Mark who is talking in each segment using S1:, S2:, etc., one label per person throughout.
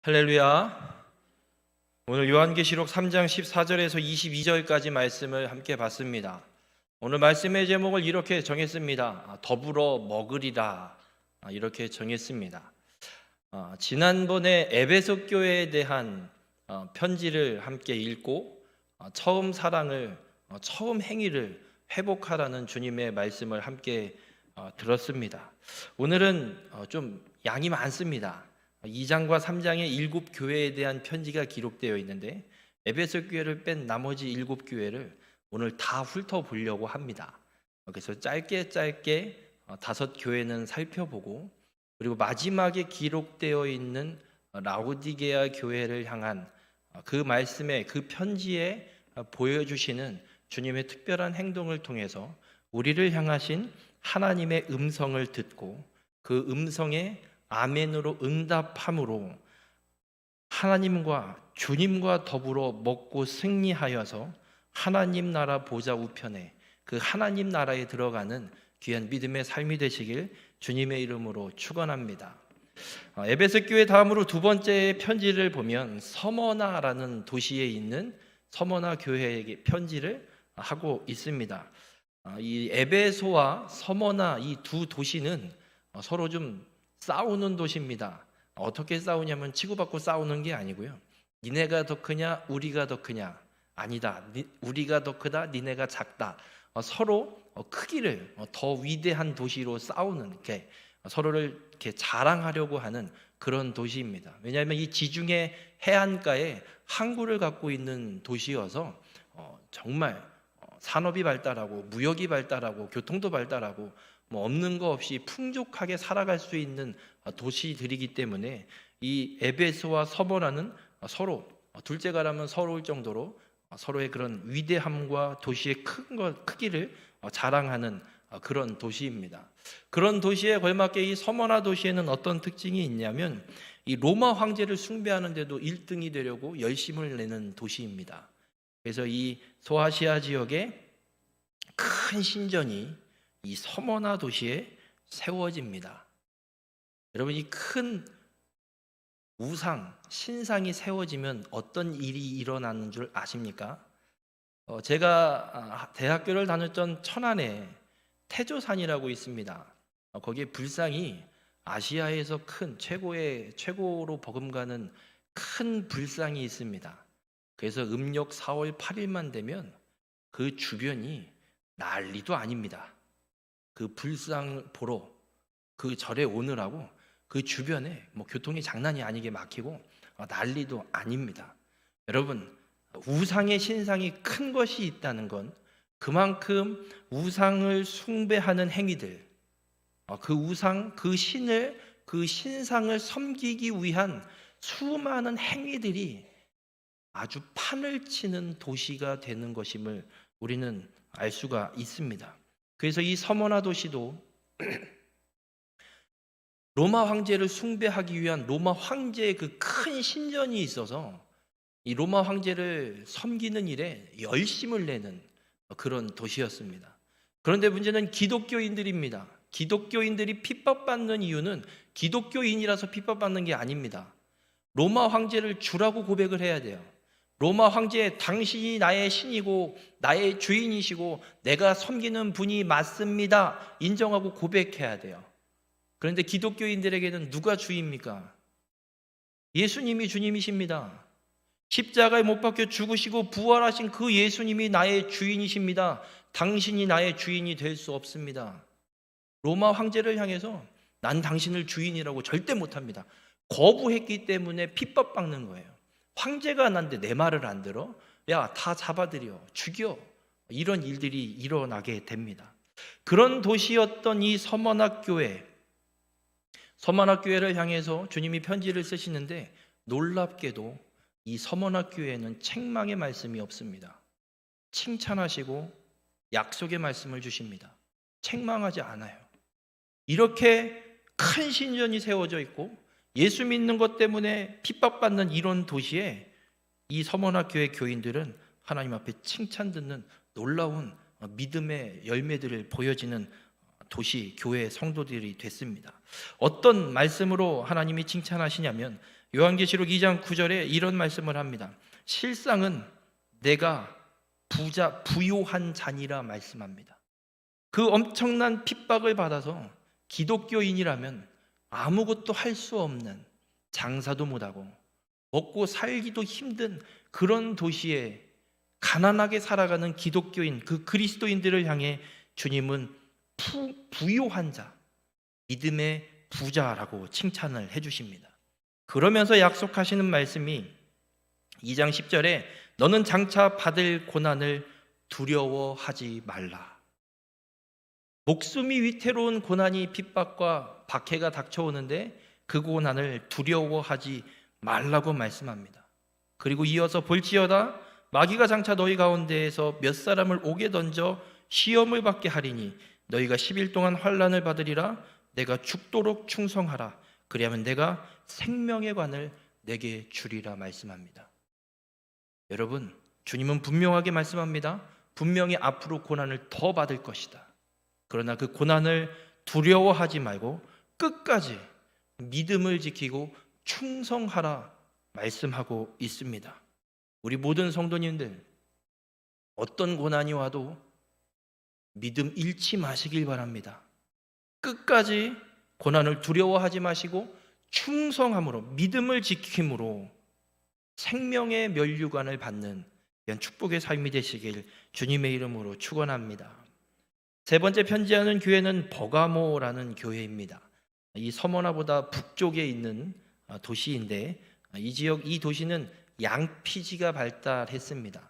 S1: 할렐루야. 오늘 요한계시록 3장 14절에서 22절까지 말씀을 함께 봤습니다. 오늘 말씀의 제목을 이렇게 정했습니다. 더불어 먹으리라. 이렇게 정했습니다. 지난번에 에베소 교회에 대한 편지를 함께 읽고 처음 사랑을, 처음 행위를 회복하라는 주님의 말씀을 함께 들었습니다. 오늘은 좀 양이 많습니다. 2장과 3장에 7교회에 대한 편지가 기록되어 있는데 에베소 교회를 뺀 나머지 7교회를 오늘 다 훑어보려고 합니다. 그래서 짧게 5교회는 살펴보고, 그리고 마지막에 기록되어 있는 라오디게아 교회를 향한 그 말씀에, 그 편지에 보여주시는 주님의 특별한 행동을 통해서 우리를 향하신 하나님의 음성을 듣고 그 음성에 아멘으로 응답함으로 하나님과 주님과 더불어 먹고 승리하여서 하나님 나라 보좌 우편에, 그 하나님 나라에 들어가는 귀한 믿음의 삶이 되시길 주님의 이름으로 축원합니다. 에베소 교회 다음으로 두 번째 편지를 보면 서머나라는 도시에 있는 서머나 교회에게 편지를 하고 있습니다. 이 에베소와 서머나 이 두 도시는 서로 좀 싸우는 도시입니다. 어떻게 싸우냐면 치고받고 싸우는 게 아니고요. 니네가 더 크냐 우리가 더 크냐, 아니다, 우리가 더 크다 니네가 작다, 서로 크기를 더 위대한 도시로 싸우는, 게 서로를 이렇게 자랑하려고 하는 그런 도시입니다. 왜냐하면 이 지중해 해안가에 항구를 갖고 있는 도시여서 정말 산업이 발달하고 무역이 발달하고 교통도 발달하고 없는 거 없이 풍족하게 살아갈 수 있는 도시들이기 때문에 이 에베소와 서머나는 서로, 둘째가라면 서러울 정도로 서로의 그런 위대함과 도시의 크기를 자랑하는 그런 도시입니다. 그런 도시에 걸맞게 이 서머나 도시에는 어떤 특징이 있냐면 이 로마 황제를 숭배하는데도 1등이 되려고 열심을 내는 도시입니다. 그래서 이 소아시아 지역에 큰 신전이 이 서머나 도시에 세워집니다. 여러분, 이 큰 우상, 신상이 세워지면 어떤 일이 일어나는 줄 아십니까? 제가 대학교를 다녔던 천안에 태조산이라고 있습니다. 거기에 불상이 아시아에서 큰 최고로 버금가는 큰 불상이 있습니다. 그래서 음력 4월 8일만 되면 그 주변이 난리도 아닙니다. 그 불상 보러 그 절에 오느라고 그 주변에 교통이 장난이 아니게 막히고 난리도 아닙니다. 여러분, 우상의 신상이 큰 것이 있다는 건 그만큼 우상을 숭배하는 행위들, 그 우상, 그 신을, 그 신상을 섬기기 위한 수많은 행위들이 아주 판을 치는 도시가 되는 것임을 우리는 알 수가 있습니다. 그래서 이 서머나 도시도 로마 황제를 숭배하기 위한 로마 황제의 그 큰 신전이 있어서 이 로마 황제를 섬기는 일에 열심을 내는 그런 도시였습니다. 그런데 문제는 기독교인들입니다. 기독교인들이 핍박받는 이유는 기독교인이라서 핍박받는 게 아닙니다. 로마 황제를 주라고 고백을 해야 돼요. 로마 황제, 당신이 나의 신이고 나의 주인이시고 내가 섬기는 분이 맞습니다, 인정하고 고백해야 돼요. 그런데 기독교인들에게는 누가 주입니까? 예수님이 주님이십니다. 십자가에 못 박혀 죽으시고 부활하신 그 예수님이 나의 주인이십니다. 당신이 나의 주인이 될 수 없습니다. 로마 황제를 향해서 난 당신을 주인이라고 절대 못합니다. 거부했기 때문에 핍박받는 거예요. 황제가 난데 내 말을 안 들어? 야, 다 잡아들여, 죽여. 이런 일들이 일어나게 됩니다. 그런 도시였던 이 서머나 교회, 서머나 교회를 향해서 주님이 편지를 쓰시는데 놀랍게도 이 서머나 교회에는 책망의 말씀이 없습니다. 칭찬하시고 약속의 말씀을 주십니다. 책망하지 않아요. 이렇게 큰 신전이 세워져 있고 예수 믿는 것 때문에 핍박받는 이런 도시에 이 서머나 교회 교인들은 하나님 앞에 칭찬 듣는 놀라운 믿음의 열매들을 보여지는 도시, 교회 성도들이 됐습니다. 어떤 말씀으로 하나님이 칭찬하시냐면 요한계시록 2장 9절에 이런 말씀을 합니다. 실상은 내가 부요한 자니라 말씀합니다. 그 엄청난 핍박을 받아서 기독교인이라면 아무것도 할 수 없는, 장사도 못하고 먹고 살기도 힘든 그런 도시에 가난하게 살아가는 기독교인, 그 그리스도인들을 향해 주님은 부요한 자, 믿음의 부자라고 칭찬을 해주십니다. 그러면서 약속하시는 말씀이 2장 10절에 너는 장차 받을 고난을 두려워하지 말라. 목숨이 위태로운 고난이, 핍박과 박해가 닥쳐오는데 그 고난을 두려워하지 말라고 말씀합니다. 그리고 이어서 볼지어다 마귀가 장차 너희 가운데에서 몇 사람을 옥에 던져 시험을 받게 하리니 너희가 10일 동안 환난을 받으리라. 내가 죽도록 충성하라. 그리하면 내가 생명의 관을 내게 주리라 말씀합니다. 여러분, 주님은 분명하게 말씀합니다. 분명히 앞으로 고난을 더 받을 것이다. 그러나 그 고난을 두려워하지 말고 끝까지 믿음을 지키고 충성하라 말씀하고 있습니다. 우리 모든 성도님들, 어떤 고난이 와도 믿음 잃지 마시길 바랍니다. 끝까지 고난을 두려워하지 마시고 충성함으로, 믿음을 지킴으로 생명의 면류관을 받는 이런 축복의 삶이 되시길 주님의 이름으로 축원합니다. 세 번째 편지하는 교회는 버가모라는 교회입니다. 이 서머나보다 북쪽에 있는 도시인데 이 지역, 이 도시는 양피지가 발달했습니다.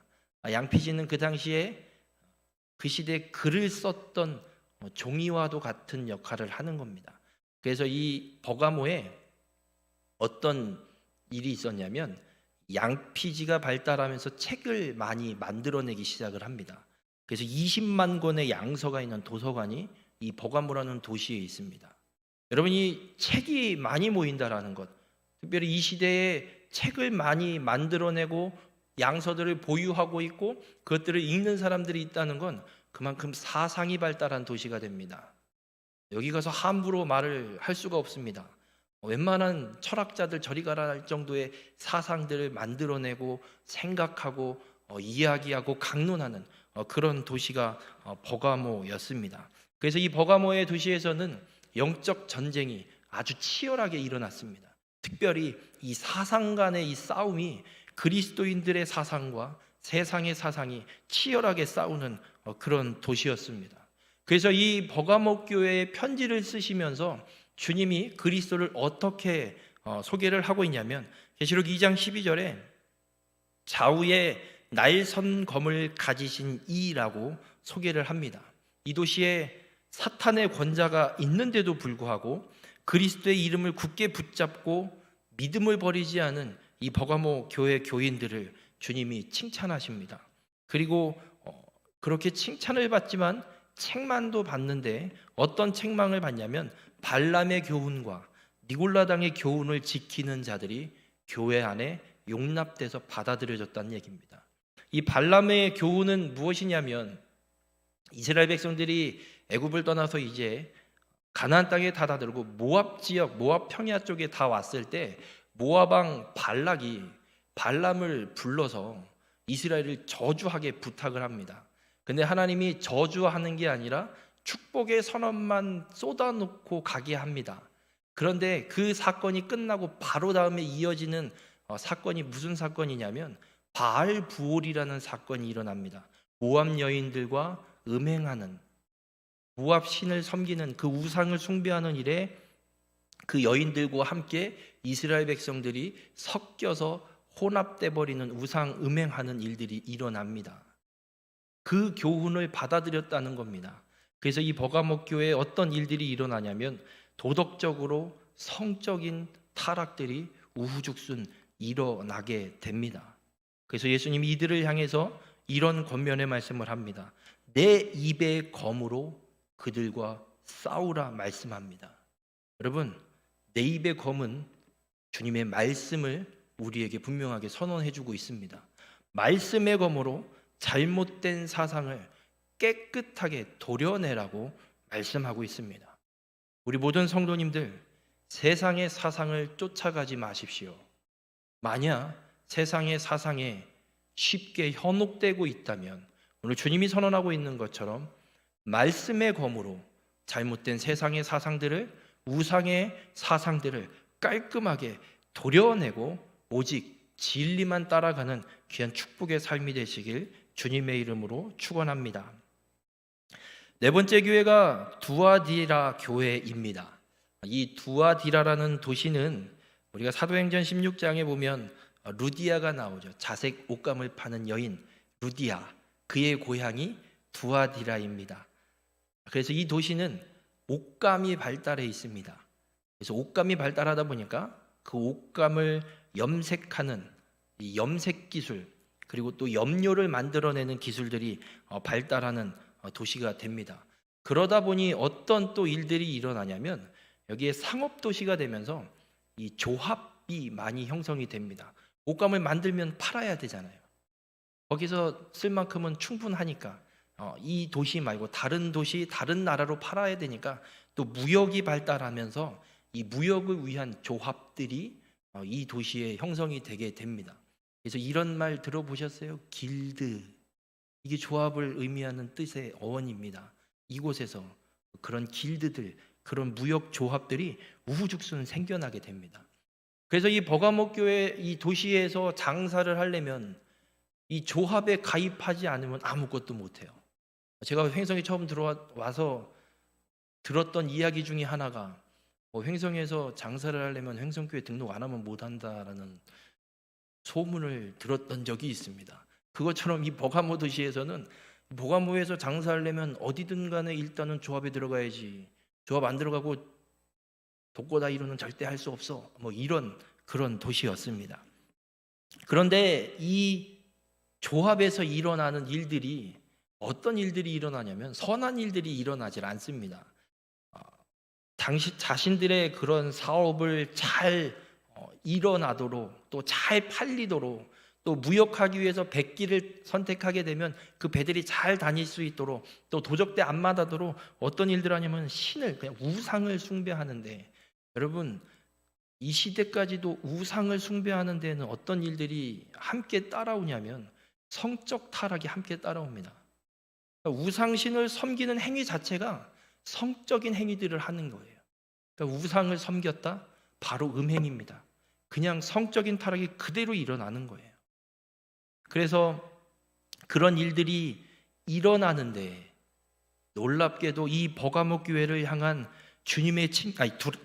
S1: 양피지는 그 당시에 그 시대에 글을 썼던 종이와도 같은 역할을 하는 겁니다. 그래서 이 버가모에 어떤 일이 있었냐면 양피지가 발달하면서 책을 많이 만들어내기 시작을 합니다. 그래서 20만 권의 양서가 있는 도서관이 이 버가모라는 도시에 있습니다. 여러분, 이 책이 많이 모인다라는 것, 특별히 이 시대에 책을 많이 만들어내고 양서들을 보유하고 있고 그것들을 읽는 사람들이 있다는 건 그만큼 사상이 발달한 도시가 됩니다. 여기 가서 함부로 말을 할 수가 없습니다. 웬만한 철학자들 저리 가라 할 정도의 사상들을 만들어내고 생각하고 이야기하고 강론하는 그런 도시가 버가모였습니다. 그래서 이 버가모의 도시에서는 영적 전쟁이 아주 치열하게 일어났습니다. 특별히 이 사상 간의 이 싸움이, 그리스도인들의 사상과 세상의 사상이 치열하게 싸우는 그런 도시였습니다. 그래서 이 버가모 교회에 편지를 쓰시면서 주님이 그리스도를 어떻게 소개를 하고 있냐면 계시록 2장 12절에 좌우에 날선 검을 가지신 이라고 소개를 합니다. 이 도시에 사탄의 권자가 있는데도 불구하고 그리스도의 이름을 굳게 붙잡고 믿음을 버리지 않은 이 버가모 교회 교인들을 주님이 칭찬하십니다. 그리고 그렇게 칭찬을 받지만 책망도 받는데 어떤 책망을 받냐면 발람의 교훈과 니골라당의 교훈을 지키는 자들이 교회 안에 용납돼서 받아들여졌다는 얘기입니다. 이 발람의 교훈은 무엇이냐면 이스라엘 백성들이 애굽을 떠나서 이제 가나안 땅에 다다들고 모압 지역, 모압 평야 쪽에 다 왔을 때 모압 왕 발락이 발람을 불러서 이스라엘을 저주하게 부탁을 합니다. 근데 하나님이 저주하는 게 아니라 축복의 선언만 쏟아놓고 가게 합니다. 그런데 그 사건이 끝나고 바로 다음에 이어지는 사건이 무슨 사건이냐면 바알 부올이라는 사건이 일어납니다. 모압 여인들과 음행하는, 모압 신을 섬기는 그 우상을 숭배하는 일에 그 여인들과 함께 이스라엘 백성들이 섞여서 혼합돼 버리는 우상 음행하는 일들이 일어납니다. 그 교훈을 받아들였다는 겁니다. 그래서 이 버가모 교회에 어떤 일들이 일어나냐면 도덕적으로 성적인 타락들이 우후죽순 일어나게 됩니다. 그래서 예수님이 이들을 향해서 이런 권면의 말씀을 합니다. 내 입의 검으로 그들과 싸우라 말씀합니다. 여러분, 내 입의 검은 주님의 말씀을 우리에게 분명하게 선언해주고 있습니다. 말씀의 검으로 잘못된 사상을 깨끗하게 도려내라고 말씀하고 있습니다. 우리 모든 성도님들, 세상의 사상을 쫓아가지 마십시오. 만약 세상의 사상에 쉽게 현혹되고 있다면 오늘 주님이 선언하고 있는 것처럼 말씀의 검으로 잘못된 세상의 사상들을, 우상의 사상들을 깔끔하게 도려내고 오직 진리만 따라가는 귀한 축복의 삶이 되시길 주님의 이름으로 축원합니다. 네 번째 교회가 두아디라 교회입니다. 이 두아디라라는 도시는 우리가 사도행전 16장에 보면 루디아가 나오죠. 자색 옷감을 파는 여인 루디아, 그의 고향이 두아디라입니다. 그래서 이 도시는 옷감이 발달해 있습니다. 그래서 옷감이 발달하다 보니까 그 옷감을 염색하는 이 염색 기술, 그리고 또 염료를 만들어내는 기술들이 발달하는 도시가 됩니다. 그러다 보니 어떤 또 일들이 일어나냐면 여기에 상업 도시가 되면서 이 조합이 많이 형성이 됩니다. 옷감을 만들면 팔아야 되잖아요. 거기서 쓸 만큼은 충분하니까 이 도시 말고 다른 도시, 다른 나라로 팔아야 되니까 또 무역이 발달하면서 이 무역을 위한 조합들이 이 도시에 형성이 되게 됩니다. 그래서 이런 말 들어보셨어요? 길드. 이게 조합을 의미하는 뜻의 어원입니다. 이곳에서 그런 길드들, 그런 무역 조합들이 우후죽순 생겨나게 됩니다. 그래서 이 버가모 교회 이 도시에서 장사를 하려면 이 조합에 가입하지 않으면 아무것도 못해요. 제가 횡성에 처음 들어와서 들었던 이야기 중에 하나가 횡성에서 장사를 하려면 횡성교회 등록 안 하면 못한다라는 소문을 들었던 적이 있습니다. 그것처럼 이 버가모 도시에서는 버가모에서 장사하려면 어디든 간에 일단은 조합에 들어가야지, 조합 안 들어가고 독고다이로는 절대 할 수 없어, 이런 그런 도시였습니다. 그런데 이 조합에서 일어나는 일들이 어떤 일들이 일어나냐면 선한 일들이 일어나질 않습니다. 당시 자신들의 그런 사업을 잘 일어나도록, 또 잘 팔리도록, 또 무역하기 위해서 백기를 선택하게 되면 그 배들이 잘 다닐 수 있도록, 또 도적대 안 맞아도록 어떤 일들 하냐면 신을, 그냥 우상을 숭배하는데, 여러분 이 시대까지도 우상을 숭배하는 데는 어떤 일들이 함께 따라오냐면 성적 타락이 함께 따라옵니다. 우상신을 섬기는 행위 자체가 성적인 행위들을 하는 거예요. 그러니까 우상을 섬겼다? 바로 음행입니다. 그냥 성적인 타락이 그대로 일어나는 거예요. 그래서 그런 일들이 일어나는데 놀랍게도 이 버가모 교회를 향한 주님의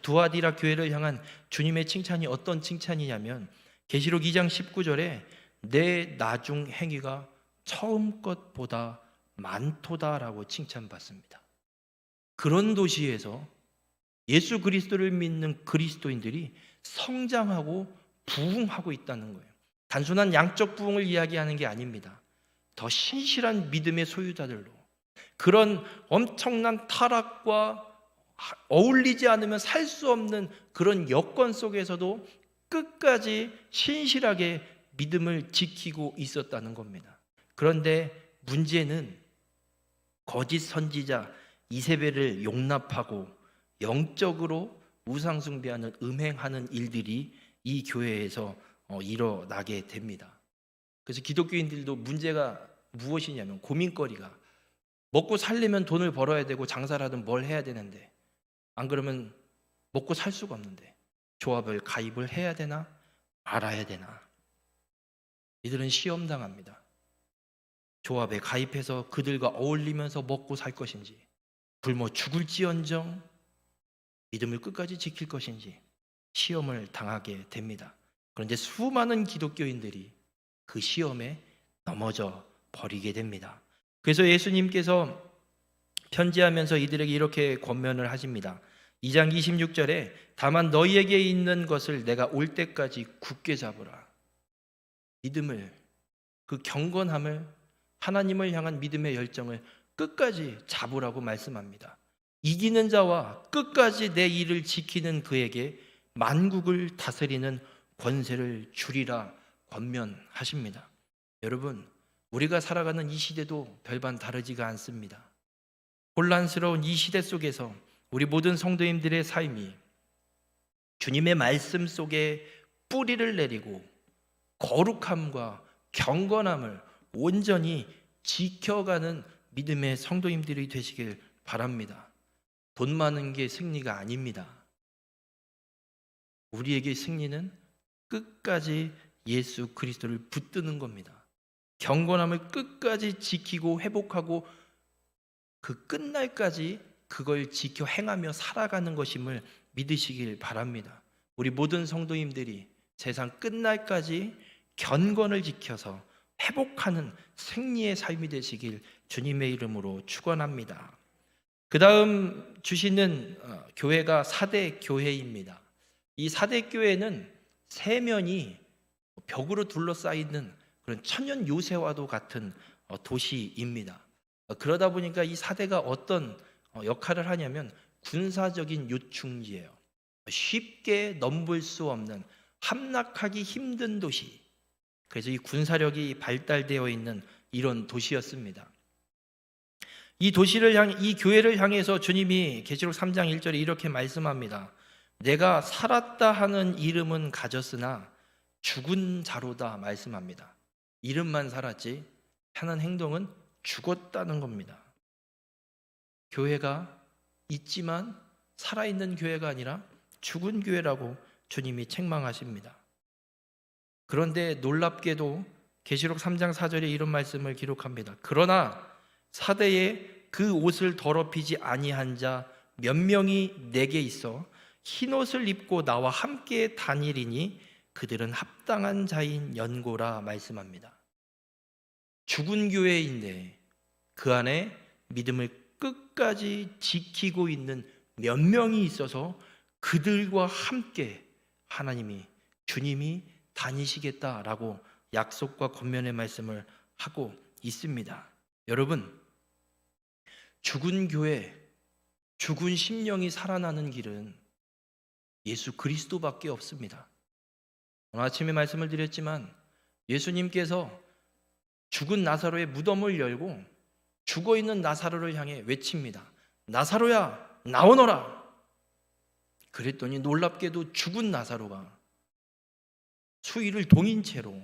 S1: 두아디라 교회를 향한 주님의 칭찬이 어떤 칭찬이냐면 계시록 2장 19절에 내 나중 행위가 처음 것보다 많도다라고 칭찬받습니다. 그런 도시에서 예수 그리스도를 믿는 그리스도인들이 성장하고 부흥하고 있다는 거예요. 단순한 양적 부흥을 이야기하는 게 아닙니다. 더 신실한 믿음의 소유자들로 그런 엄청난 타락과 어울리지 않으면 살 수 없는 그런 여건 속에서도 끝까지 신실하게 믿음을 지키고 있었다는 겁니다. 그런데 문제는 거짓 선지자 이세벨을 용납하고 영적으로 우상 숭배하는 음행하는 일들이 이 교회에서 일어나게 됩니다. 그래서 기독교인들도 문제가 무엇이냐면 고민거리가 먹고 살려면 돈을 벌어야 되고 장사를 하든 뭘 해야 되는데 안 그러면 먹고 살 수가 없는데 조합을 가입을 해야 되나 말아야 되나. 이들은 시험당합니다. 조합에 가입해서 그들과 어울리면서 먹고 살 것인지, 굶어 죽을지언정 믿음을 끝까지 지킬 것인지 시험을 당하게 됩니다. 그런데 수많은 기독교인들이 그 시험에 넘어져 버리게 됩니다. 그래서 예수님께서 편지하면서 이들에게 이렇게 권면을 하십니다. 2장 26절에 다만 너희에게 있는 것을 내가 올 때까지 굳게 잡으라. 믿음을, 그 경건함을, 하나님을 향한 믿음의 열정을 끝까지 잡으라고 말씀합니다. 이기는 자와 끝까지 내 일을 지키는 그에게 만국을 다스리는 권세를 주리라 권면하십니다. 여러분, 우리가 살아가는 이 시대도 별반 다르지가 않습니다. 혼란스러운 이 시대 속에서 우리 모든 성도님들의 삶이 주님의 말씀 속에 뿌리를 내리고 거룩함과 경건함을 온전히 지켜가는 믿음의 성도님들이 되시길 바랍니다. 돈 많은 게 승리가 아닙니다. 우리에게 승리는 끝까지 예수 그리스도를 붙드는 겁니다. 경건함을 끝까지 지키고 회복하고 그 끝날까지 그걸 지켜 행하며 살아가는 것임을 믿으시길 바랍니다. 우리 모든 성도님들이 세상 끝날까지 경건을 지켜서 회복하는 승리의 삶이 되시길 주님의 이름으로 축원합니다. 그 다음 주시는 교회가 사대 교회입니다. 이 사대 교회는 세면이 벽으로 둘러싸이는 그런 천연 요새와도 같은 도시입니다. 그러다 보니까 이 사대가 어떤 역할을 하냐면 군사적인 요충지예요. 쉽게 넘볼 수 없는, 함락하기 힘든 도시. 그래서 이 군사력이 발달되어 있는 이런 도시였습니다. 이 교회를 향해서 주님이 계시록 3장 1절에 이렇게 말씀합니다. 내가 살았다 하는 이름은 가졌으나 죽은 자로다 말씀합니다. 이름만 살았지 하는 행동은 죽었다는 겁니다. 교회가 있지만 살아있는 교회가 아니라 죽은 교회라고 주님이 책망하십니다. 그런데 놀랍게도 계시록 3장 4절에 이런 말씀을 기록합니다. 그러나 사대에 그 옷을 더럽히지 아니한 자 몇 명이 내게 있어 흰옷을 입고 나와 함께 다니리니 그들은 합당한 자인 연고라 말씀합니다. 죽은 교회인데 그 안에 믿음을 끝까지 지키고 있는 몇 명이 있어서 그들과 함께 주님이 다니시겠다라고 약속과 권면의 말씀을 하고 있습니다. 여러분, 죽은 교회, 죽은 심령이 살아나는 길은 예수 그리스도밖에 없습니다. 오늘 아침에 말씀을 드렸지만 예수님께서 죽은 나사로의 무덤을 열고 죽어있는 나사로를 향해 외칩니다. 나사로야, 나오너라. 그랬더니 놀랍게도 죽은 나사로가 수의를 동인 채로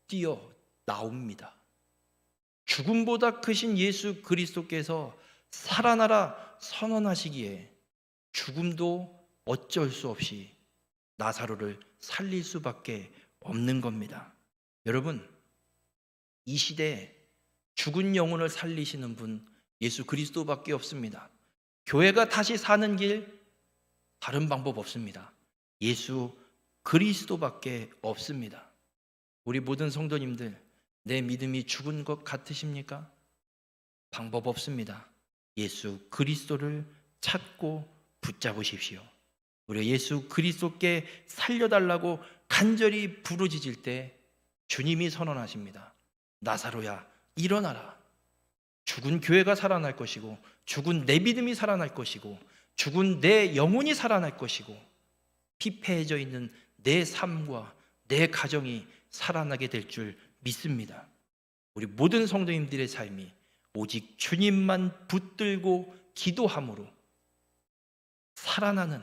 S1: 뛰어 나옵니다. 죽음보다 크신 예수 그리스도께서 살아나라 선언하시기에 죽음도 어쩔 수 없이 나사로를 살릴 수밖에 없는 겁니다. 여러분, 이 시대에 죽은 영혼을 살리시는 분 예수 그리스도밖에 없습니다. 교회가 다시 사는 길 다른 방법 없습니다. 예수 그리스도밖에 없습니다. 우리 모든 성도님들, 내 믿음이 죽은 것 같으십니까? 방법 없습니다. 예수 그리스도를 찾고 붙잡으십시오. 우리 예수 그리스도께 살려달라고 간절히 부르짖을 때 주님이 선언하십니다. 나사로야, 일어나라. 죽은 교회가 살아날 것이고, 죽은 내 믿음이 살아날 것이고, 죽은 내 영혼이 살아날 것이고, 피폐해져 있는 내 삶과 내 가정이 살아나게 될 줄 믿습니다. 우리 모든 성도님들의 삶이 오직 주님만 붙들고 기도함으로 살아나는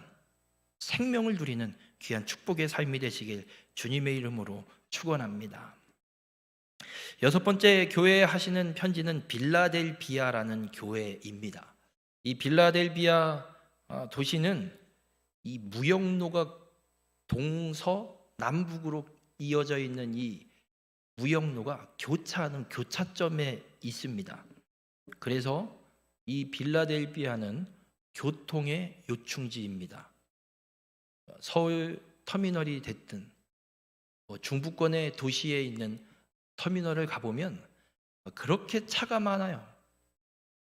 S1: 생명을 누리는 귀한 축복의 삶이 되시길 주님의 이름으로 축원합니다. 여섯 번째 교회에 하시는 편지는 빌라델비아라는 교회입니다. 이 빌라델비아 도시는 이 무역로가 동서남북으로 이어져 있는 이 무역로가 교차하는 교차점에 있습니다. 그래서 이 빌라델비아는 교통의 요충지입니다. 서울 터미널이 됐든 중부권의 도시에 있는 터미널을 가보면 그렇게 차가 많아요.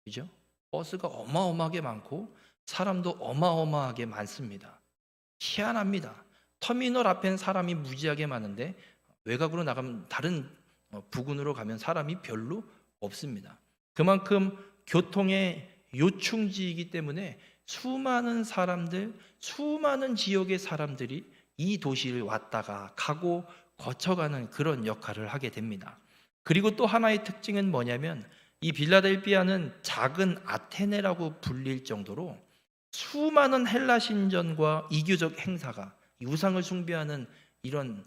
S1: 그죠? 버스가 어마어마하게 많고 사람도 어마어마하게 많습니다. 희한합니다. 터미널 앞엔 사람이 무지하게 많은데 외곽으로 나가면 다른 부근으로 가면 사람이 별로 없습니다. 그만큼 교통의 요충지이기 때문에 수많은 사람들, 수많은 지역의 사람들이 이 도시를 왔다가 가고 거쳐가는 그런 역할을 하게 됩니다. 그리고 또 하나의 특징은 뭐냐면 이 빌라델비아는 작은 아테네라고 불릴 정도로 수많은 헬라 신전과 이교적 행사가, 우상을 숭배하는 이런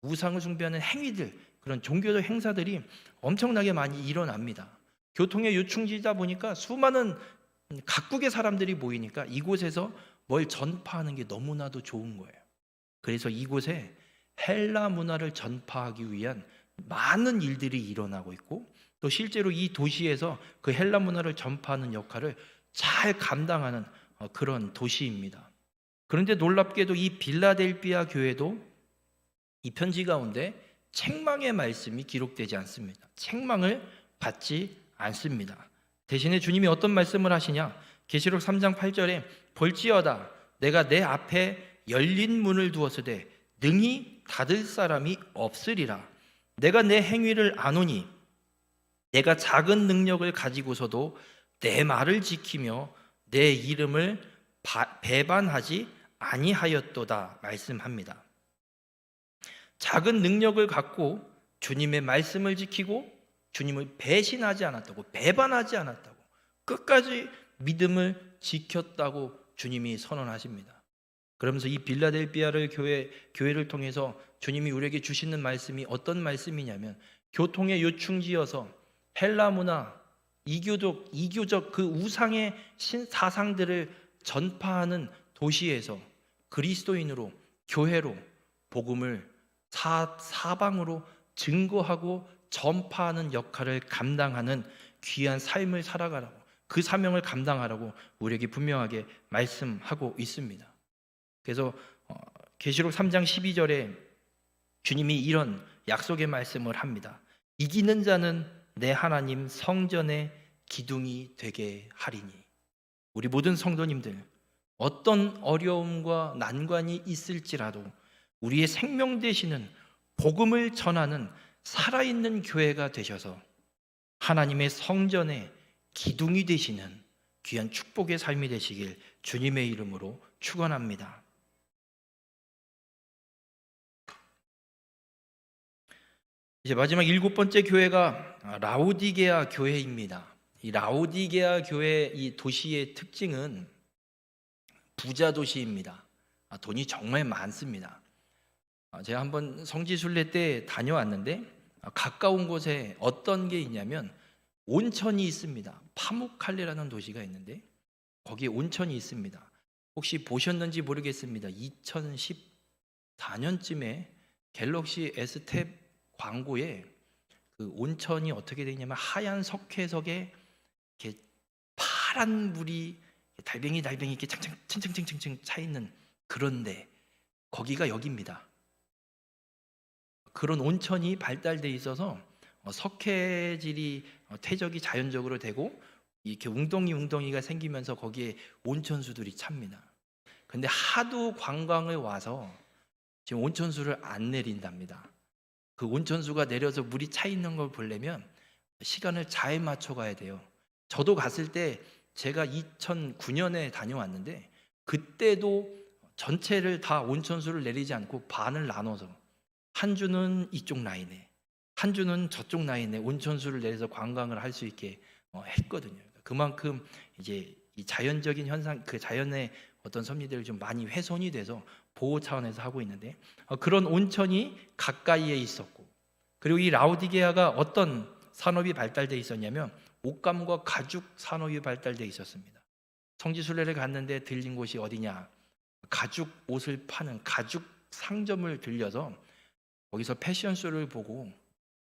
S1: 우상을 숭배하는 행위들, 그런 종교적 행사들이 엄청나게 많이 일어납니다. 교통의 요충지다 보니까 수많은 각국의 사람들이 모이니까 이곳에서 뭘 전파하는 게 너무나도 좋은 거예요. 그래서 이곳에 헬라 문화를 전파하기 위한 많은 일들이 일어나고 있고, 또 실제로 이 도시에서 그 헬라 문화를 전파하는 역할을 잘 감당하는 그런 도시입니다. 그런데 놀랍게도 이 빌라델비아 교회도 이 편지 가운데 책망의 말씀이 기록되지 않습니다. 책망을 받지 않습니다. 대신에 주님이 어떤 말씀을 하시냐? 계시록 3장 8절에 볼지어다 내가 내 앞에 열린 문을 두었으되 능히 닫을 사람이 없으리라. 내가 내 행위를 아노니 내가 작은 능력을 가지고서도 내 말을 지키며 내 이름을 배반하지 아니하였도다 말씀합니다. 작은 능력을 갖고 주님의 말씀을 지키고 주님을 배신하지 않았다고, 배반하지 않았다고, 끝까지 믿음을 지켰다고 주님이 선언하십니다. 그러면서 이 빌라델비아를 교회를 통해서 주님이 우리에게 주시는 말씀이 어떤 말씀이냐면, 교통의 요충지여서 헬라 문화, 이교적 그 우상의 사상들을 전파하는 도시에서 그리스도인으로, 교회로 복음을 사방으로 증거하고 전파하는 역할을 감당하는 귀한 삶을 살아가라고, 그 사명을 감당하라고 우리에게 분명하게 말씀하고 있습니다. 그래서 계시록 3장 12절에 주님이 이런 약속의 말씀을 합니다. 이기는 자는 내 하나님 성전의 기둥이 되게 하리니. 우리 모든 성도님들, 어떤 어려움과 난관이 있을지라도 우리의 생명 되시는 복음을 전하는 살아있는 교회가 되셔서 하나님의 성전의 기둥이 되시는 귀한 축복의 삶이 되시길 주님의 이름으로 축원합니다. 이제 마지막 7번째 교회가 라오디게아 교회입니다. 이 라오디게아 교회 이 도시의 특징은 부자 도시입니다. 돈이 정말 많습니다. 제가 한번 성지순례 때 다녀왔는데 가까운 곳에 어떤 게 있냐면 온천이 있습니다. 파묵칼레라는 도시가 있는데 거기에 온천이 있습니다. 혹시 보셨는지 모르겠습니다. 2014년쯤에 갤럭시 S 탭 광고에 그 온천이 어떻게 되냐면 하얀 석회석에 이렇게 파란 물이 달뱅이 이렇게 층층 차 있는 그런데 거기가 여기입니다. 그런 온천이 발달돼 있어서 석회질이 퇴적이 자연적으로 되고 이렇게 웅덩이가 생기면서 거기에 온천수들이 찹니다. 근데 하도 관광을 와서 지금 온천수를 안 내린답니다. 그 온천수가 내려서 물이 차 있는 걸 보려면 시간을 잘 맞춰 가야 돼요. 저도 갔을 때 제가 2009년에 다녀왔는데 그때도 전체를 다 온천수를 내리지 않고 반을 나눠서 한 주는 이쪽 라인에, 한 주는 저쪽 라인에 온천수를 내려서 관광을 할 수 있게 했거든요. 그만큼 이제 이 자연적인 현상, 그 자연의 어떤 섭리들이 좀 많이 훼손이 돼서 보호 차원에서 하고 있는데 그런 온천이 가까이에 있었고, 그리고 이 라오디게아가 어떤 산업이 발달돼 있었냐면 옷감과 가죽 산업이 발달돼 있었습니다. 성지순례를 갔는데 들린 곳이 어디냐? 가죽 옷을 파는 가죽 상점을 들려서 거기서 패션쇼를 보고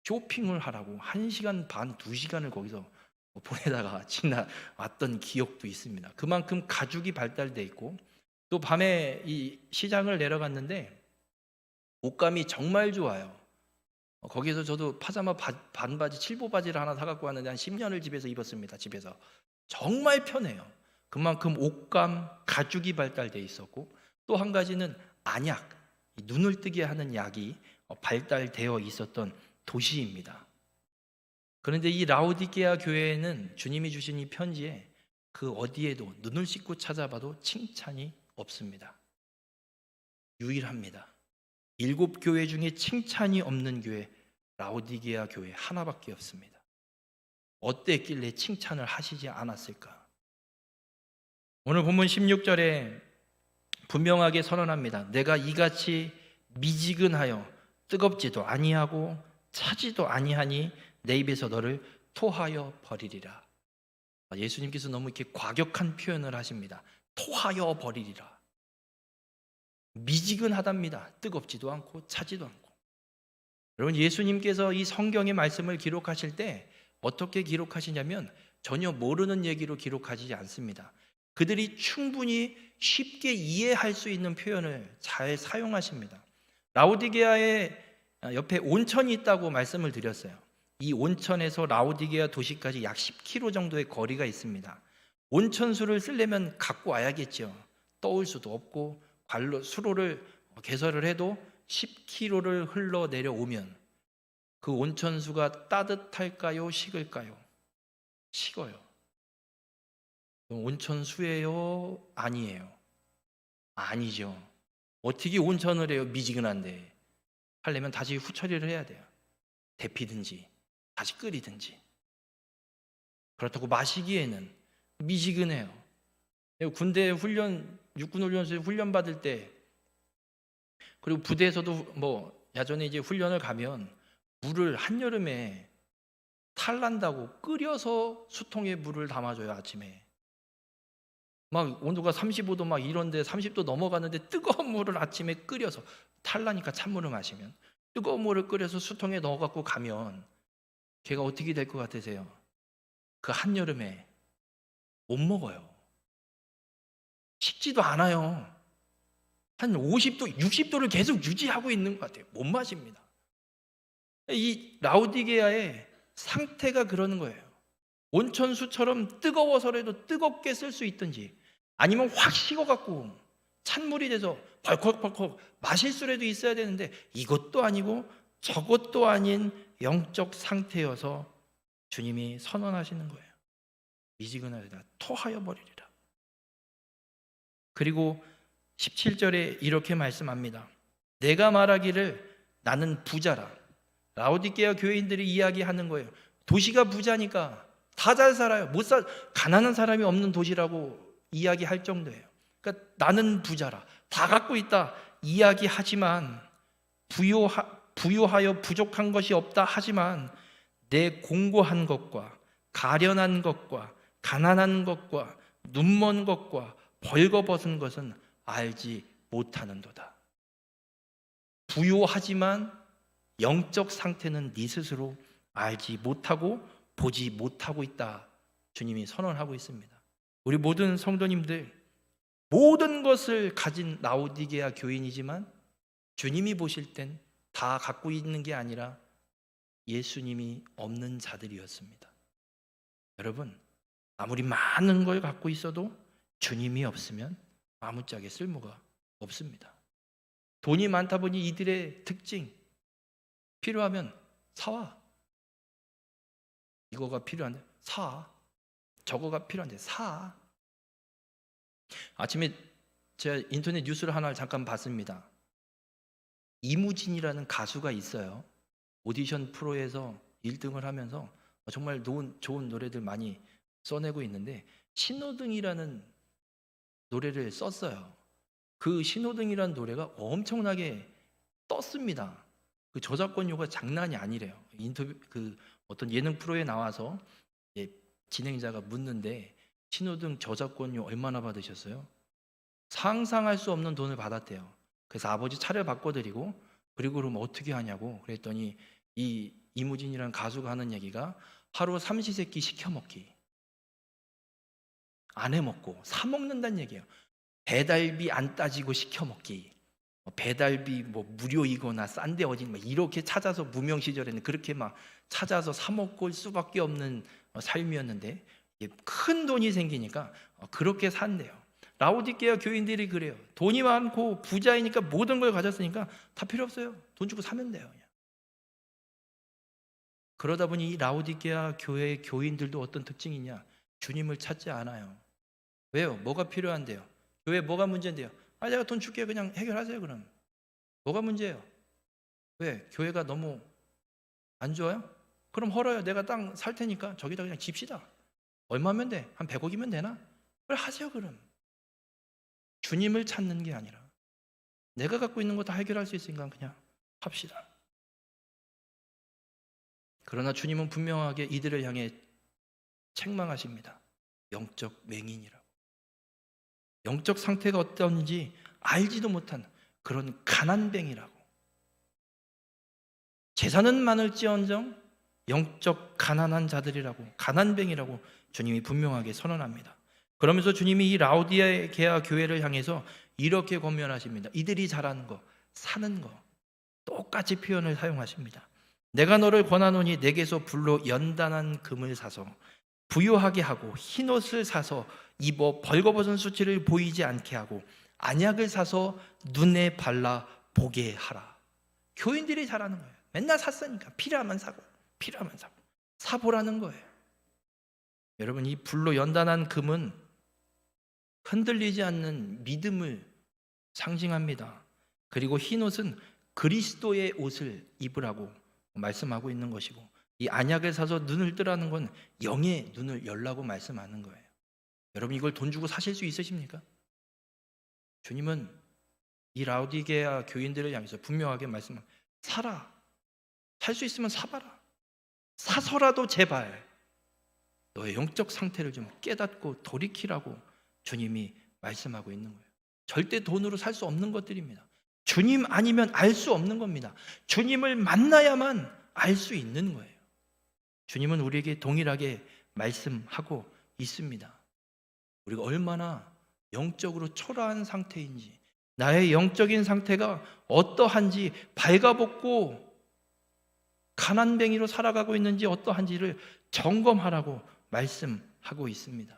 S1: 쇼핑을 하라고 1시간 반, 2시간을 거기서 보내다가 지나왔던 기억도 있습니다. 그만큼 가죽이 발달돼 있고, 또 밤에 이 시장을 내려갔는데 옷감이 정말 좋아요. 거기서 저도 파자마 반바지, 칠보 바지를 하나 사갖고 왔는데 한 10년을 집에서 입었습니다. 집에서 정말 편해요. 그만큼 옷감, 가죽이 발달돼 있었고, 또 한 가지는 안약, 눈을 뜨게 하는 약이 발달되어 있었던 도시입니다. 그런데 이 라오디게아 교회에는 주님이 주신 이 편지에 그 어디에도 눈을 씻고 찾아봐도 칭찬이 없습니다. 유일합니다. 7교회 중에 칭찬이 없는 교회, 라오디게아 교회 하나밖에 없습니다. 어땠길래 칭찬을 하시지 않았을까? 오늘 본문 16절에 분명하게 선언합니다. 내가 이같이 미지근하여 뜨겁지도 아니하고 차지도 아니하니 내 입에서 너를 토하여 버리리라. 예수님께서 너무 이렇게 과격한 표현을 하십니다. 토하여 버리리라. 미지근하답니다. 뜨겁지도 않고 차지도 않고. 여러분, 예수님께서 이 성경의 말씀을 기록하실 때 어떻게 기록하시냐면 전혀 모르는 얘기로 기록하지 않습니다. 그들이 충분히 쉽게 이해할 수 있는 표현을 잘 사용하십니다. 라오디게아에 옆에 온천이 있다고 말씀을 드렸어요. 이 온천에서 라오디게아 도시까지 약 10km 정도의 거리가 있습니다. 온천수를 쓰려면 갖고 와야겠죠. 떠올 수도 없고 수로를 개설을 해도 10km를 흘러 내려오면 그 온천수가 따뜻할까요? 식을까요? 식어요. 온천수예요? 아니에요? 아니죠. 어떻게 온천을 해요? 미지근한데. 하려면 다시 후처리를 해야 돼요. 데피든지 다시 끓이든지. 그렇다고 마시기에는 미지근해요. 군대 훈련, 육군 훈련소에 훈련 받을 때, 그리고 부대에서도 야전에 이제 훈련을 가면 물을 한여름에 탈난다고 끓여서 수통에 물을 담아줘요. 아침에 막 온도가 35도 막 이런데 30도 넘어가는데 뜨거운 물을 아침에 끓여서, 탈나니까 찬물을 마시면 뜨거운 물을 끓여서 수통에 넣어갖고 가면 걔가 어떻게 될 것 같으세요? 그 한여름에 못 먹어요. 식지도 않아요. 한 50도, 60도를 계속 유지하고 있는 것 같아요. 못 마십니다. 이 라오디게아의 상태가 그러는 거예요. 온천수처럼 뜨거워서라도 뜨겁게 쓸 수 있든지, 아니면 확 식어갖고 찬물이 돼서 벌컥벌컥 마실 수라도 있어야 되는데 이것도 아니고 저것도 아닌 영적 상태여서 주님이 선언하시는 거예요. 미지근하다 토하여 버리리라. 그리고 17절에 이렇게 말씀합니다. 내가 말하기를 나는 부자라. 라오디게아 교회인들이 이야기하는 거예요. 도시가 부자니까 다 잘 살아요. 가난한 사람이 없는 도시라고 이야기할 정도예요. 그러니까 나는 부자라, 다 갖고 있다 이야기하지만, 부유하여 부족한 것이 없다 하지만 내 공고한 것과 가련한 것과 가난한 것과 눈먼 것과 벌거벗은 것은 알지 못하는도다. 부유하지만 영적 상태는 네 스스로 알지 못하고 보지 못하고 있다. 주님이 선언하고 있습니다. 우리 모든 성도님들, 모든 것을 가진 라오디게아 교인이지만 주님이 보실 땐 다 갖고 있는 게 아니라 예수님이 없는 자들이었습니다. 여러분, 아무리 많은 걸 갖고 있어도 주님이 없으면 아무짝에 쓸모가 없습니다. 돈이 많다 보니 이들의 특징, 필요하면 사와. 이거가 필요한데 사. 저거가 필요한데 사. 아침에 제가 인터넷 뉴스를 하나 잠깐 봤습니다. 이무진이라는 가수가 있어요. 오디션 프로에서 1등을 하면서 정말 좋은 노래들 많이 써내고 있는데, 신호등이라는 노래를 썼어요. 그 신호등이라는 노래가 엄청나게 떴습니다. 그 저작권료가 장난이 아니래요. 어떤 예능 프로에 나와서 진행자가 묻는데 신호등 저작권료 얼마나 받으셨어요? 상상할 수 없는 돈을 받았대요. 그래서 아버지 차를 바꿔드리고, 그리고 그러면 어떻게 하냐고 그랬더니 이 이무진이라는 가수가 하는 얘기가 하루 삼시세끼 시켜 먹기, 안 해 먹고 사 먹는다는 얘기예요. 배달비 안 따지고 시켜 먹기, 배달비 무료이거나 싼데 어디 이렇게 찾아서, 무명 시절에는 그렇게 막 찾아서 사 먹을 수밖에 없는 삶이었는데 큰 돈이 생기니까 그렇게 산대요. 라오디게아 교인들이 그래요. 돈이 많고 부자이니까 모든 걸 가졌으니까 다 필요 없어요. 돈 주고 사면 돼요. 그냥. 그러다 보니 이 라오디게아 교회의 교인들도 어떤 특징이 있냐? 주님을 찾지 않아요. 왜요? 뭐가 필요한데요? 교회 뭐가 문제인데요? 내가 돈 줄게, 그냥 해결하세요. 그럼 뭐가 문제예요? 왜? 교회가 너무 안 좋아요? 그럼 헐어요. 내가 땅 살 테니까 저기다 그냥 집시다. 얼마면 돼? 한 100억이면 되나? 그래, 하세요. 그럼 주님을 찾는 게 아니라 내가 갖고 있는 거 다 해결할 수 있으니까 그냥 합시다. 그러나 주님은 분명하게 이들을 향해 책망하십니다. 영적 맹인이라고. 영적 상태가 어떤지 알지도 못한 그런 가난뱅이라고. 재산은 많을지언정 영적 가난한 자들이라고, 가난뱅이라고 주님이 분명하게 선언합니다. 그러면서 주님이 이 라오디게아 교회를 향해서 이렇게 권면하십니다. 이들이 잘하는 거, 사는 거 똑같이 표현을 사용하십니다. 내가 너를 권하노니 내게서 불로 연단한 금을 사서 부유하게 하고 흰옷을 사서 입어 벌거벗은 수치를 보이지 않게 하고 안약을 사서 눈에 발라 보게 하라. 교인들이 잘하는 거예요. 맨날 샀으니까 필요하면 사고 필요하면 사고 사보라는 거예요. 여러분, 이 불로 연단한 금은 흔들리지 않는 믿음을 상징합니다. 그리고 흰옷은 그리스도의 옷을 입으라고 말씀하고 있는 것이고, 이 안약을 사서 눈을 뜨라는 건 영의 눈을 열라고 말씀하는 거예요. 여러분, 이걸 돈 주고 사실 수 있으십니까? 주님은 이 라오디게아 교인들을 향해서 분명하게 말씀합니다. 사라. 살 수 있으면 사봐라. 사서라도 제발 너의 영적 상태를 좀 깨닫고 돌이키라고 주님이 말씀하고 있는 거예요. 절대 돈으로 살 수 없는 것들입니다. 주님 아니면 알 수 없는 겁니다. 주님을 만나야만 알 수 있는 거예요. 주님은 우리에게 동일하게 말씀하고 있습니다. 우리가 얼마나 영적으로 초라한 상태인지, 나의 영적인 상태가 어떠한지, 발가벗고 가난뱅이로 살아가고 있는지 어떠한지를 점검하라고 말씀하고 있습니다.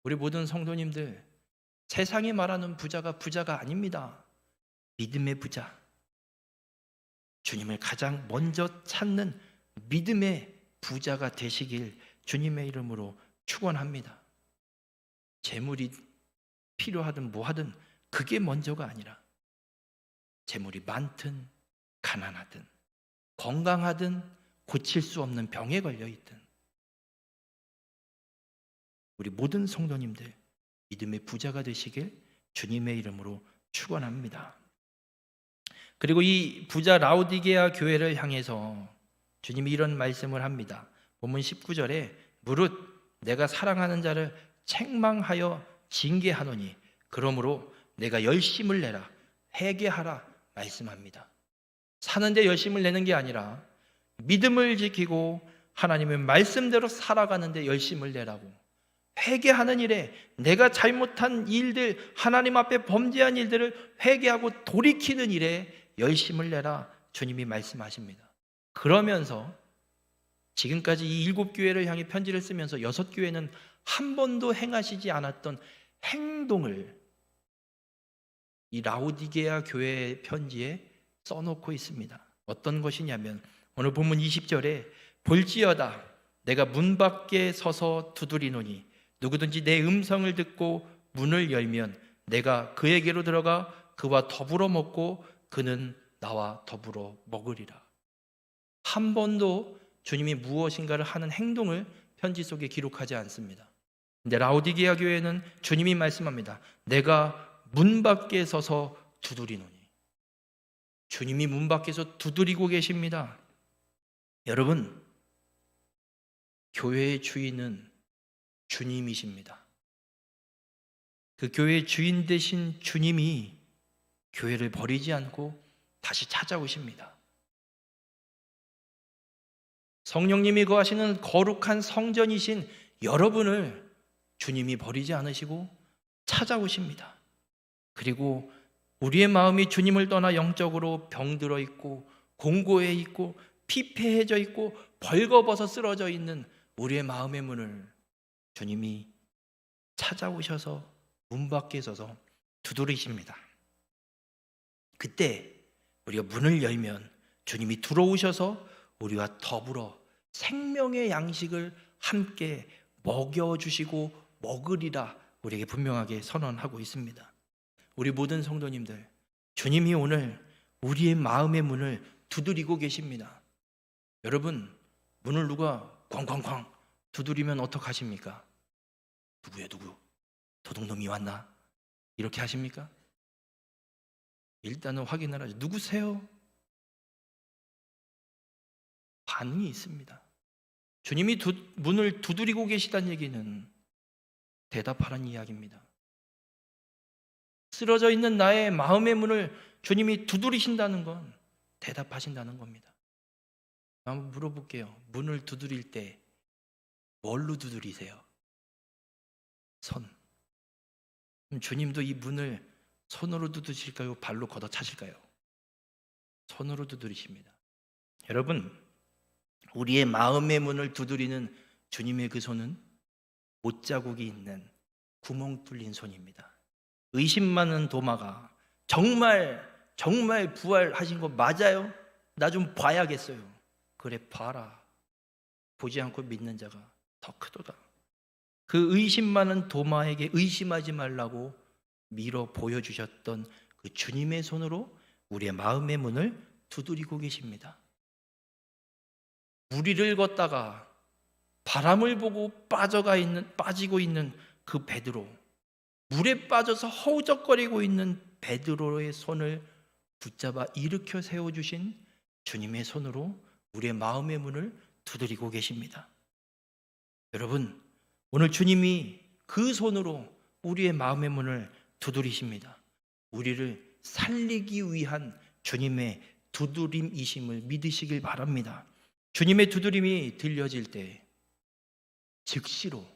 S1: 우리 모든 성도님들, 세상이 말하는 부자가 아닙니다. 믿음의 부자, 주님을 가장 먼저 찾는 믿음의 부자가 되시길 주님의 이름으로 축원합니다. 재물이 필요하든 뭐하든 그게 먼저가 아니라, 재물이 많든 가난하든 건강하든 고칠 수 없는 병에 걸려있든 우리 모든 성도님들 믿음의 부자가 되시길 주님의 이름으로 축원합니다. 그리고 이 부자 라오디게아 교회를 향해서 주님이 이런 말씀을 합니다. 본문 19절에 무릇 내가 사랑하는 자를 책망하여 징계하노니 그러므로 내가 열심을 내라 회개하라 말씀합니다. 사는데 열심을 내는 게 아니라 믿음을 지키고 하나님의 말씀대로 살아가는데 열심을 내라고, 회개하는 일에 내가 잘못한 일들, 하나님 앞에 범죄한 일들을 회개하고 돌이키는 일에 열심을 내라 주님이 말씀하십니다. 그러면서 지금까지 이 7교회를 향해 편지를 쓰면서 6교회는 한 번도 행하시지 않았던 행동을 이 라오디게아 교회의 편지에 써놓고 있습니다. 어떤 것이냐면 오늘 본문 20절에 볼지어다 내가 문 밖에 서서 두드리노니 누구든지 내 음성을 듣고 문을 열면 내가 그에게로 들어가 그와 더불어 먹고 그는 나와 더불어 먹으리라. 한 번도 주님이 무엇인가를 하는 행동을 편지 속에 기록하지 않습니다. 근데 라오디게아 교회는 주님이 말씀합니다. 내가 문 밖에 서서 두드리노니. 주님이 문 밖에서 두드리고 계십니다. 여러분, 교회의 주인은 주님이십니다. 그 교회의 주인 되신 주님이 교회를 버리지 않고 다시 찾아오십니다. 성령님이 거하시는 거룩한 성전이신 여러분을 주님이 버리지 않으시고 찾아오십니다. 그리고 우리의 마음이 주님을 떠나 영적으로 병들어 있고 공고해 있고 피폐해져 있고 벌거벗어 쓰러져 있는 우리의 마음의 문을 주님이 찾아오셔서 문 밖에 서서 두드리십니다. 그때 우리가 문을 열면 주님이 들어오셔서 우리와 더불어 생명의 양식을 함께 먹여주시고 먹으리라 우리에게 분명하게 선언하고 있습니다. 우리 모든 성도님들, 주님이 오늘 우리의 마음의 문을 두드리고 계십니다. 여러분, 문을 누가 쾅쾅쾅 두드리면 어떡하십니까? 누구야 누구? 도둑놈이 왔나? 이렇게 하십니까? 일단은 확인을 하죠. 누구세요? 반응이 있습니다. 주님이 문을 두드리고 계시다는 얘기는 대답하라는 이야기입니다. 쓰러져 있는 나의 마음의 문을 주님이 두드리신다는 건 대답하신다는 겁니다. 한번 물어볼게요. 문을 두드릴 때 뭘로 두드리세요? 손. 그럼 주님도 이 문을 손으로 두드리실까요? 발로 걷어차실까요? 손으로 두드리십니다. 여러분, 우리의 마음의 문을 두드리는 주님의 그 손은 못자국이 있는 구멍 뚫린 손입니다. 의심 많은 도마가 정말 부활하신 거 맞아요? 나 좀 봐야겠어요. 그래, 봐라. 보지 않고 믿는 자가 더 크도다. 그 의심 많은 도마에게 의심하지 말라고 밀어 보여주셨던 그 주님의 손으로 우리의 마음의 문을 두드리고 계십니다. 무리를 걷다가 바람을 보고 빠지고 있는 그 베드로, 물에 빠져서 허우적거리고 있는 베드로의 손을 붙잡아 일으켜 세워주신 주님의 손으로 우리의 마음의 문을 두드리고 계십니다. 여러분, 오늘 주님이 그 손으로 우리의 마음의 문을 두드리십니다. 우리를 살리기 위한 주님의 두드림이심을 믿으시길 바랍니다. 주님의 두드림이 들려질 때 즉시로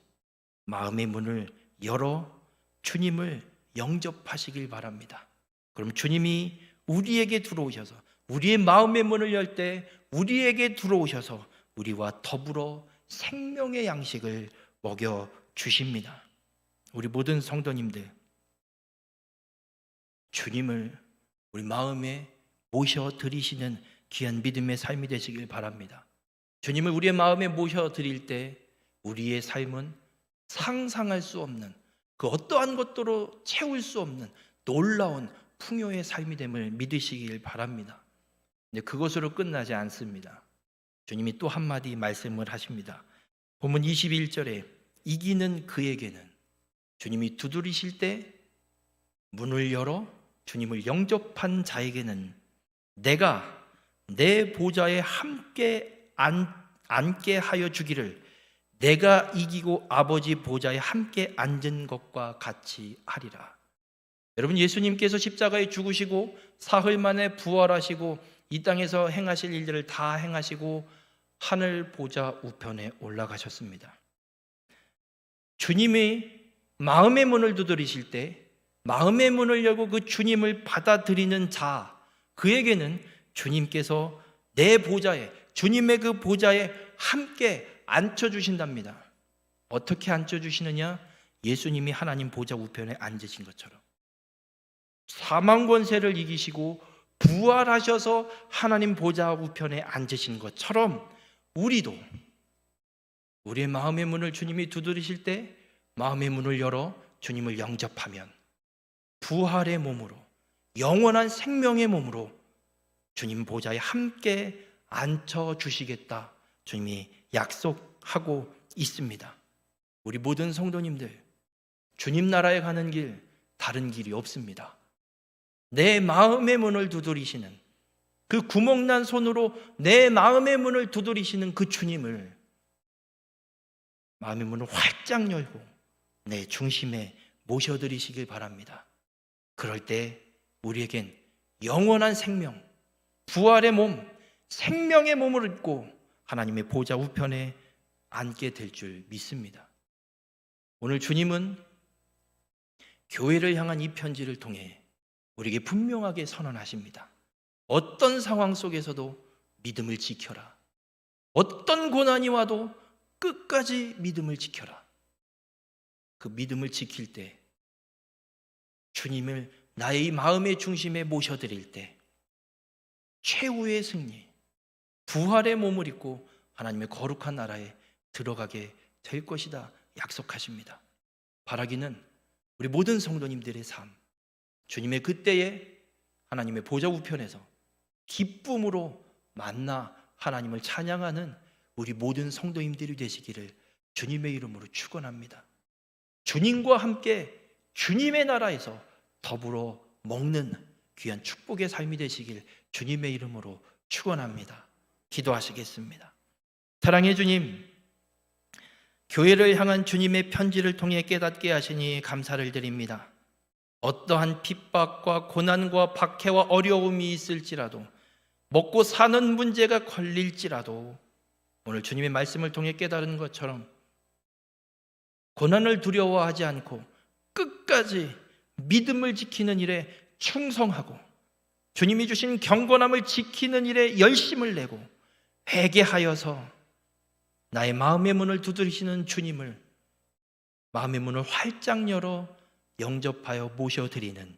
S1: 마음의 문을 열어 주님을 영접하시길 바랍니다. 그럼 주님이 우리에게 들어오셔서, 우리의 마음의 문을 열 때 우리에게 들어오셔서 우리와 더불어 생명의 양식을 먹여 주십니다. 우리 모든 성도님들, 주님을 우리 마음에 모셔드리시는 귀한 믿음의 삶이 되시길 바랍니다. 주님을 우리의 마음에 모셔드릴 때 우리의 삶은 상상할 수 없는, 그 어떠한 것도로 채울 수 없는 놀라운 풍요의 삶이 됨을 믿으시길 바랍니다. 근데 그것으로 끝나지 않습니다. 주님이 또 한마디 말씀을 하십니다. 본문 21절에 이기는 그에게는, 주님이 두드리실 때 문을 열어 주님을 영접한 자에게는 내가 내 보좌에 함께 앉게 하여 주기를, 내가 이기고 아버지 보좌에 함께 앉은 것과 같이 하리라. 여러분, 예수님께서 십자가에 죽으시고 사흘 만에 부활하시고 이 땅에서 행하실 일들을 다 행하시고 하늘 보좌 우편에 올라가셨습니다. 주님이 마음의 문을 두드리실 때 마음의 문을 열고 그 주님을 받아들이는 자, 그에게는 주님께서 내 보좌에, 주님의 그 보좌에 함께 앉혀주신답니다. 어떻게 앉혀주시느냐? 예수님이 하나님 보좌 우편에 앉으신 것처럼 사망 권세를 이기시고 부활하셔서 하나님 보좌 우편에 앉으신 것처럼 우리도 우리의 마음의 문을 주님이 두드리실 때 마음의 문을 열어 주님을 영접하면 부활의 몸으로, 영원한 생명의 몸으로 주님 보좌에 함께 앉혀주시겠다 주님이 약속하고 있습니다. 우리 모든 성도님들, 주님 나라에 가는 길 다른 길이 없습니다. 내 마음의 문을 두드리시는, 그 구멍난 손으로 내 마음의 문을 두드리시는 그 주님을 마음의 문을 활짝 열고 내 중심에 모셔드리시길 바랍니다. 그럴 때 우리에겐 영원한 생명, 부활의 몸, 생명의 몸을 입고 하나님의 보좌 우편에 앉게 될 줄 믿습니다. 오늘 주님은 교회를 향한 이 편지를 통해 우리에게 분명하게 선언하십니다. 어떤 상황 속에서도 믿음을 지켜라. 어떤 고난이 와도 끝까지 믿음을 지켜라. 그 믿음을 지킬 때, 주님을 나의 마음의 중심에 모셔드릴 때 최후의 승리, 부활의 몸을 입고 하나님의 거룩한 나라에 들어가게 될 것이다 약속하십니다. 바라기는 우리 모든 성도님들의 삶, 주님의 그때에 하나님의 보좌 우편에서 기쁨으로 만나 하나님을 찬양하는 우리 모든 성도님들이 되시기를 주님의 이름으로 축원합니다. 주님과 함께 주님의 나라에서 더불어 먹는 귀한 축복의 삶이 되시길 주님의 이름으로 축원합니다. 기도하시겠습니다. 사랑의 주님, 교회를 향한 주님의 편지를 통해 깨닫게 하시니 감사를 드립니다. 어떠한 핍박과 고난과 박해와 어려움이 있을지라도, 먹고 사는 문제가 걸릴지라도 오늘 주님의 말씀을 통해 깨달은 것처럼 고난을 두려워하지 않고 끝까지 믿음을 지키는 일에 충성하고 주님이 주신 경건함을 지키는 일에 열심을 내고 회개하여서 나의 마음의 문을 두드리시는 주님을 마음의 문을 활짝 열어 영접하여 모셔드리는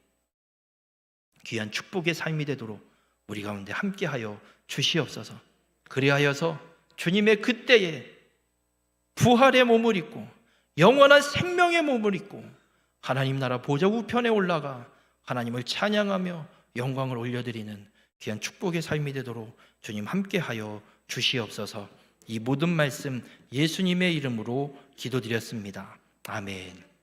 S1: 귀한 축복의 삶이 되도록 우리 가운데 함께하여 주시옵소서. 그리하여서 주님의 그때에 부활의 몸을 입고 영원한 생명의 몸을 입고 하나님 나라 보좌 우편에 올라가 하나님을 찬양하며 영광을 올려드리는 귀한 축복의 삶이 되도록 주님 함께하여 주시옵소서. 이 모든 말씀 예수님의 이름으로 기도드렸습니다. 아멘.